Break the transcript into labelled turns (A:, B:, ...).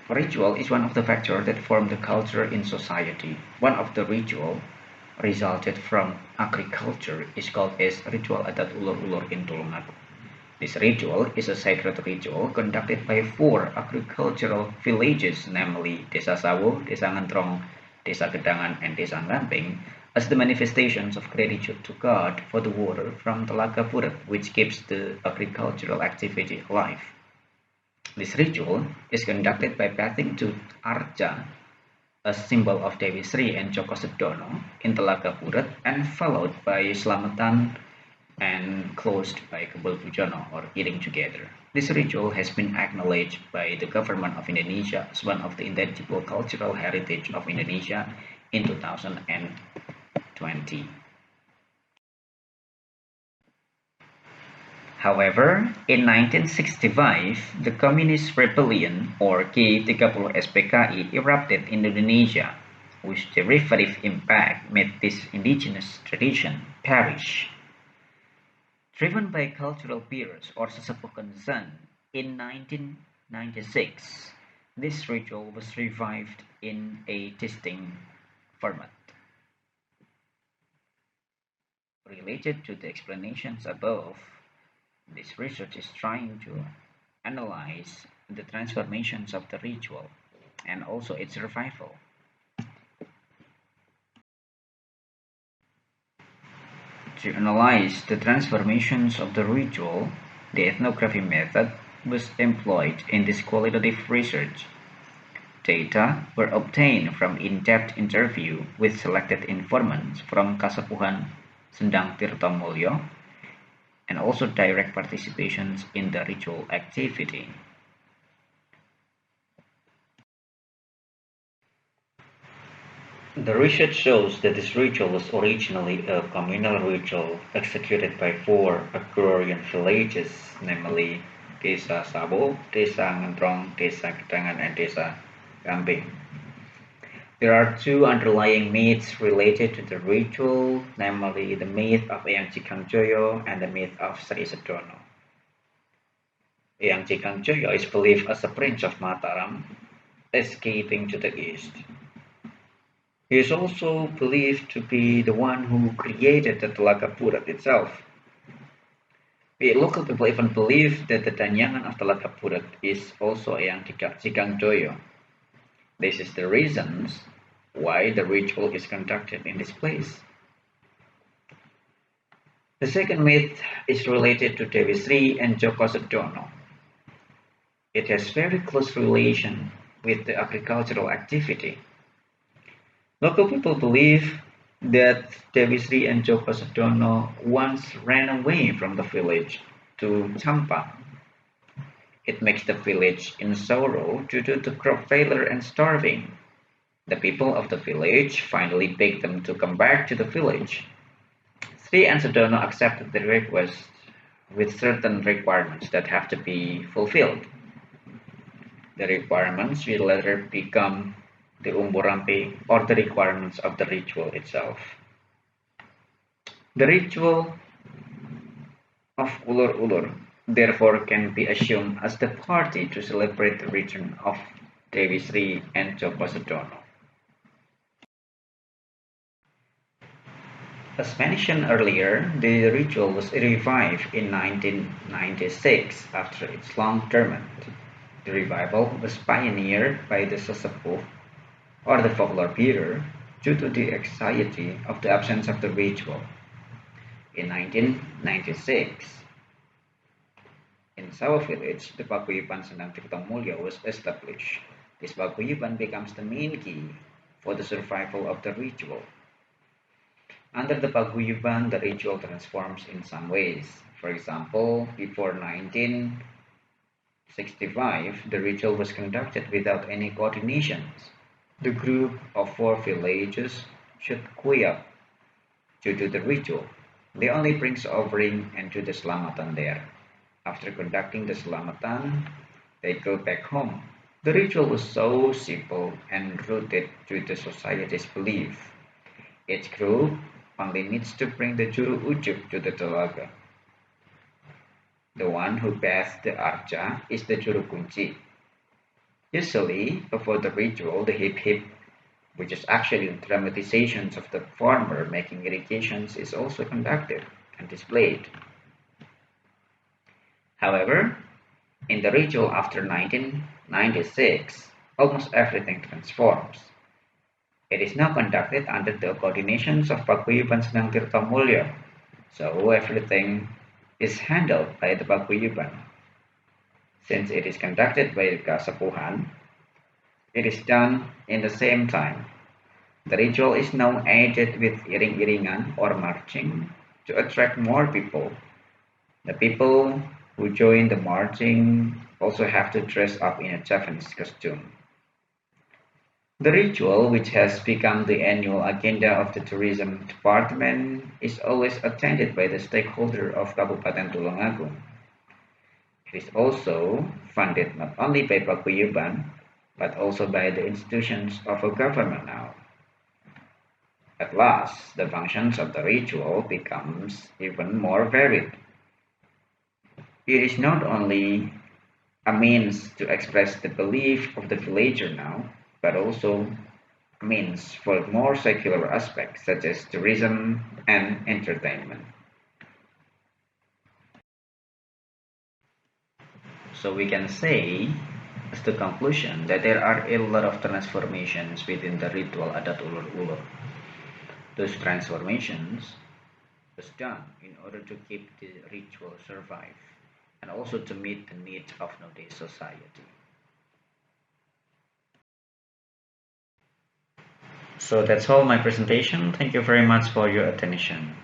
A: Ritual is one of the factors that form the culture in society. One of the ritual resulted from agriculture is called as ritual Adat Ulur in Tulungagung. This ritual is a sacred ritual conducted by four agricultural villages, namely Desa Sawo, Desa Ngentrong, Desa Gedangan, and Desa Ngamping, as the manifestations of gratitude to God for the water from Telaga Purut, which keeps the agricultural activity alive. This ritual is conducted by bathing to Arca, a symbol of Dewi Sri and Joko Sedono, in Telaga Purut, and followed by Slametan and closed by Kebul Pujono or eating together. This ritual has been acknowledged by the government of Indonesia as one of the intangible cultural heritage of Indonesia in 2020. However, in 1965, the Communist Rebellion or G30 SPKI erupted in Indonesia, whose derivative impact made this indigenous tradition perish. Driven by cultural peers or sesepuh concern, in 1996, this ritual was revived in a distinct format. Related to the explanations above, this research is trying to analyze the transformations of the ritual and also its revival. To analyze the transformations of the ritual, the ethnography method was employed in this qualitative research. Data were obtained from in-depth interview with selected informants from Kasepuhan Sendang Tirtomulyo and also direct participations in the ritual activity. The research shows that this ritual was originally a communal ritual executed by four agrarian villages, namely Desa Sabo, Desa Ngentrong, Desa Gedangan, and Desa Gamping. There are two underlying myths related to the ritual, namely the myth of Eyang Cikangjoyo and the myth of Sri Sedono. Eyang Cikangjoyo is believed as a prince of Mataram, escaping to the east. He is also believed to be the one who created the Telaga Purut itself. Local people even believe that the Danyangan of Telaga Purut is also Eyang Cikangjoyo. This is the reasons why the ritual is conducted in this place. The second myth is related to Dewi Sri and Joko Sedono. It has very close relation with the agricultural activity. Local people believe that Dewi Sri and Joko Sedono once ran away from the village to Champa. It makes the village in sorrow due to the crop failure and starving. The people of the village finally begged them to come back to the village. Sri and Sedono accepted the request with certain requirements that have to be fulfilled. The requirements will later become the umburampi or the requirements of the ritual itself. The ritual of Ulur Ulur therefore can be assumed as the party to celebrate the return of Dewi Sri and Joko Sedono. As mentioned earlier, the ritual was revived in 1996 after its long dormant. The revival was pioneered by the sesepuh or the folklore bearer due to the anxiety of the absence of the ritual. In 1996, in Sawo village, the paguyuban Sendang Tirtomulyo was established. This paguyuban becomes the main key for the survival of the ritual. Under the paguyuban, the ritual transforms in some ways. For example, before 1965, the ritual was conducted without any coordinations. The group of four villages should kuyap to do the ritual. They only bring offering and do the selamatan there. After conducting the selamatan, they go back home. The ritual was so simple and rooted to the society's belief. Each group only needs to bring the juru ujuk to the telaga. The one who bathes the arca is the juru kunci. Usually, before the ritual, the hip hip, which is actually the dramatizations of the farmer making irrigations, is also conducted and displayed. However, in the ritual after 1996, almost everything transforms. It is now conducted under the coordinations of Paguyuban Senang Tirtamulya, so everything is handled by the Paguyuban. Since it is conducted by the Kasapuhan, it is done in the same time. The ritual is now aided with iring-iringan or marching to attract more people. The people who join the marching also have to dress up in a Japanese costume. The ritual, which has become the annual agenda of the tourism department, is always attended by the stakeholder of Kabupaten Tulungagung. It is also funded not only by Paguyuban, but also by the institutions of a government now. At last, the functions of the ritual becomes even more varied. It is not only a means to express the belief of the villager now, but also a means for more secular aspects such as tourism and entertainment. So we can say, as the conclusion, that there are a lot of transformations within the ritual Adat Ulur Ulur. Those transformations was done in order to keep the ritual survive and also to meet the needs of nowadays society. So that's all my presentation. Thank you very much for your attention.